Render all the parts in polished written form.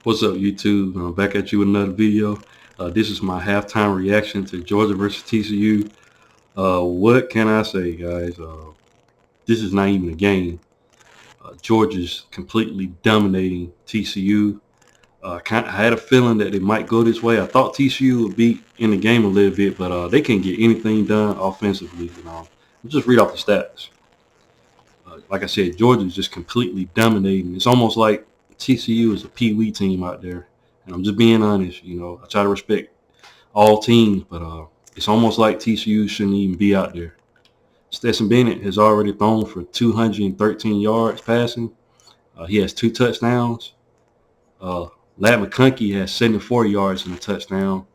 What's up, YouTube? I'm back at you with another video. This is my halftime reaction to Georgia versus TCU. What can I say, guys? This is not even a game. Georgia's completely dominating TCU. I had a feeling that it might go this way. I thought TCU would be in the game a little bit, but they can't get anything done offensively. I'll just read off the stats. Like I said, Georgia's just completely dominating. It's almost like TCU is a pee-wee team out there. And I'm just being honest. I try to respect all teams, but it's almost like TCU shouldn't even be out there. Stetson Bennett has already thrown for 213 yards passing. He has 2 touchdowns. Ladd McConkey has 74 yards and a touchdown.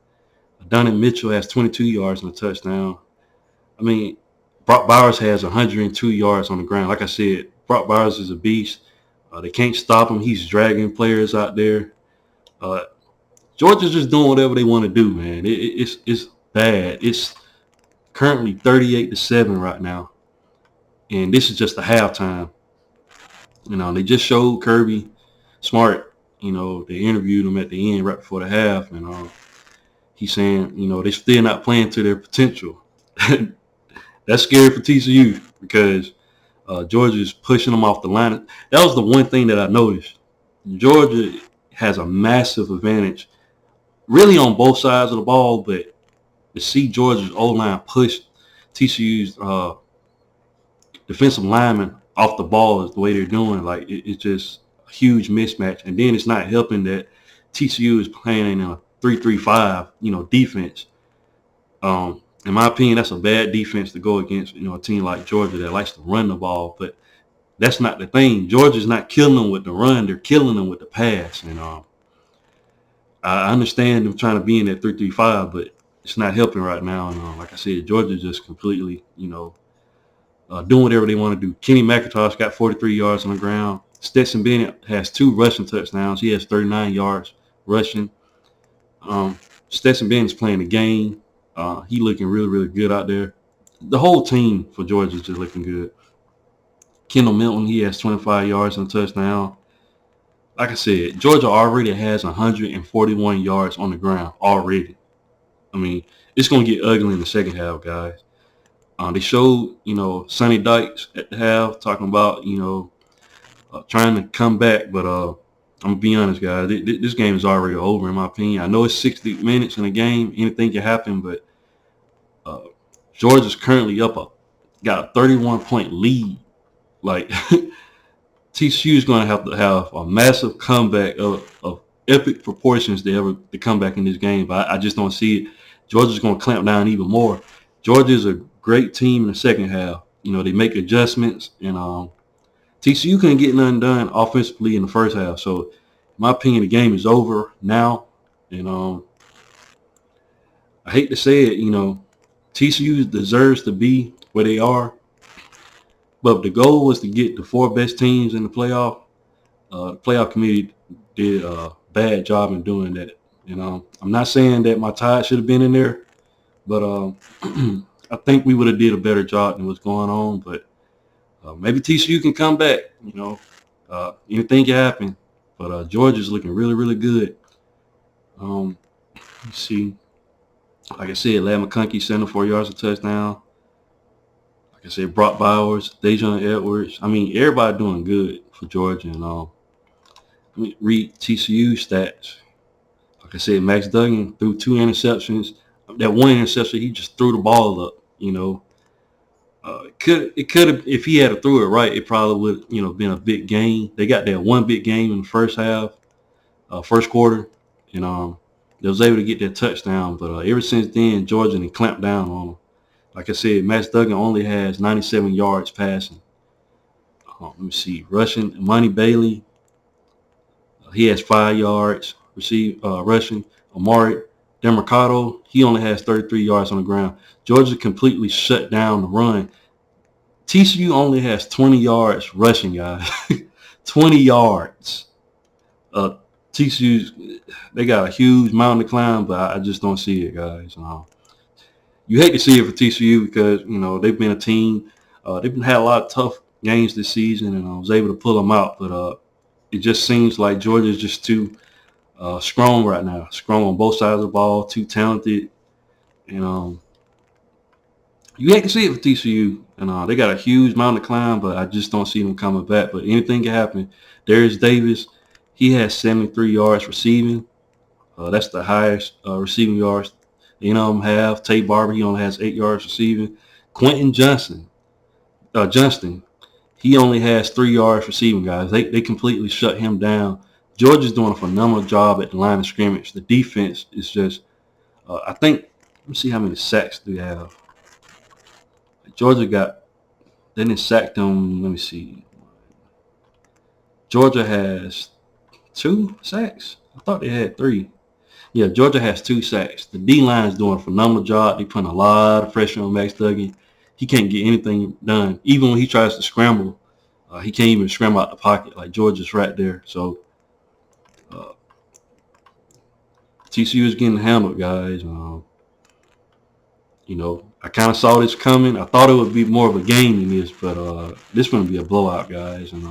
Donovan Mitchell has 22 yards and a touchdown. I mean, Brock Bowers has 102 yards on the ground. Like I said, Brock Bowers is a beast. They can't stop him. He's dragging players out there. Georgia's just doing whatever they want to do, man. It's bad. It's currently 38-7 right now, and this is just the halftime. They just showed Kirby Smart. They interviewed him at the end right before the half, and he's saying, they're still not playing to their potential. That's scary for TCU because Georgia's pushing them off the line. That was the one thing that I noticed. Georgia has a massive advantage really on both sides of the ball, but to see Georgia's O-line push TCU's defensive linemen off the ball is the way they're doing. Like, it's just a huge mismatch. And then it's not helping that TCU is playing in a 3-3-5, defense. In my opinion, that's a bad defense to go against, a team like Georgia that likes to run the ball. But that's not the thing. Georgia's not killing them with the run. They're killing them with the pass. And I understand them trying to be in that 3-3-5, but it's not helping right now. And like I said, Georgia's just completely, doing whatever they want to do. Kenny McIntosh got 43 yards on the ground. Stetson Bennett has 2 rushing touchdowns. He has 39 yards rushing. Stetson Bennett's playing the game. He looking really, really good out there. The whole team for Georgia is just looking good. Kendall Milton, he has 25 yards and a touchdown. Like I said, Georgia already has 141 yards on the ground already. I mean, it's going to get ugly in the second half, guys. They showed, Sonny Dykes at the half talking about, trying to come back. But I'm going to be honest, guys. This game is already over, in my opinion. I know it's 60 minutes in a game. Anything can happen, but Georgia's currently got a 31-point lead. Like, TCU is going to have a massive comeback of epic proportions to come back in this game. But I just don't see it. Georgia's going to clamp down even more. Georgia is a great team in the second half. They make adjustments, and TCU couldn't get nothing done offensively in the first half. So, in my opinion, the game is over now. And I hate to say it, TCU deserves to be where they are. But if the goal was to get the 4 best teams in the playoff, the playoff committee did a bad job in doing that. I'm not saying that my Tide should have been in there, but I think we would have did a better job than what's going on. But maybe TCU can come back. Anything can happen. But Georgia's looking really, really good. Let's see. Like I said, Ladd McConkey, 74 yards a touchdown. Like I said, Brock Bowers, Dejon Edwards. I mean, everybody doing good for Georgia. And read TCU stats. Like I said, Max Duggan threw 2 interceptions. That one interception, he just threw the ball up. It could have, if he had threw it right, it probably would been a big game. They got that one big game in the first half, first quarter, and they was able to get that touchdown. But ever since then, Georgia they clamped down on them. Like I said, Max Duggan only has 97 yards passing. Let me see, rushing. Monty Bailey, he has 5 yards rushing. Amari Demercado, he only has 33 yards on the ground. Georgia completely shut down the run. TCU only has 20 yards rushing, guys. 20 yards. TCU, they got a huge mountain to climb, but I just don't see it, guys. You hate to see it for TCU because, they've been a team. They've had a lot of tough games this season, and I was able to pull them out. But it just seems like Georgia is just too Strong right now. Strong on both sides of the ball. Too talented. And you hate to see it for TCU. And they got a huge mountain to climb, but I just don't see them coming back. But anything can happen. Darius Davis, he has 73 yards receiving. That's the highest receiving yards any of them have. Tate Barber, he only has 8 yards receiving. Quentin Johnston, he only has 3 yards receiving, guys. They completely shut him down. Georgia's doing a phenomenal job at the line of scrimmage. The defense is just, I think, let me see how many sacks do they have. Georgia got, they didn't sack them, let me see. Georgia has 2 sacks. I thought they had 3. Yeah, Georgia has 2 sacks. The D-line is doing a phenomenal job. They're putting a lot of pressure on Max Duggan. He can't get anything done. Even when he tries to scramble, he can't even scramble out the pocket. Like, Georgia's right there. So, TCU is getting handled, guys. I kind of saw this coming. I thought it would be more of a game than this, but this is going to be a blowout, guys. And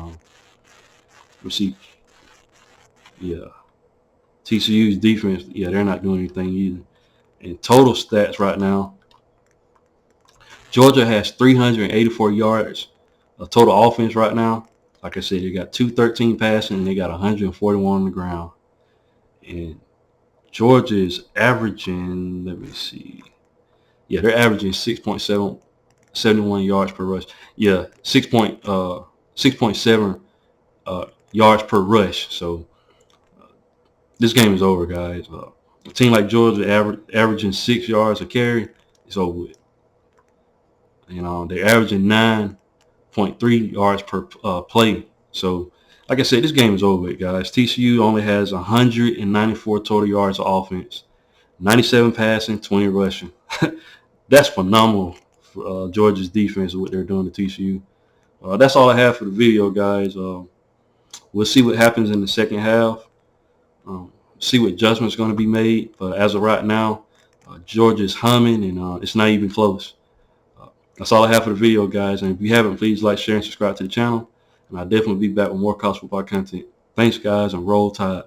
we'll see. Yeah, TCU's defense, yeah, they're not doing anything either. And total stats right now, Georgia has 384 yards of total offense right now. Like I said, they got 213 passing and they got 141 on the ground. And Georgia is averaging, let me see. Yeah, they're averaging 6.71 yards per rush. Yeah, 6.7 yards per rush. So this game is over, guys. A team like Georgia averaging 6 yards a carry, it's over with. They're averaging 9.3 yards per play. So, like I said, this game is over with, guys. TCU only has 194 total yards of offense, 97 passing, 20 rushing. That's phenomenal for Georgia's defense and what they're doing to TCU. That's all I have for the video, guys. We'll see what happens in the second half. See what adjustments going to be made. But as of right now, Georgia's humming, and it's not even close. That's all I have for the video, guys. And if you haven't, please like, share, and subscribe to the channel. And I'll definitely be back with more college football content. Thanks, guys, and roll tide.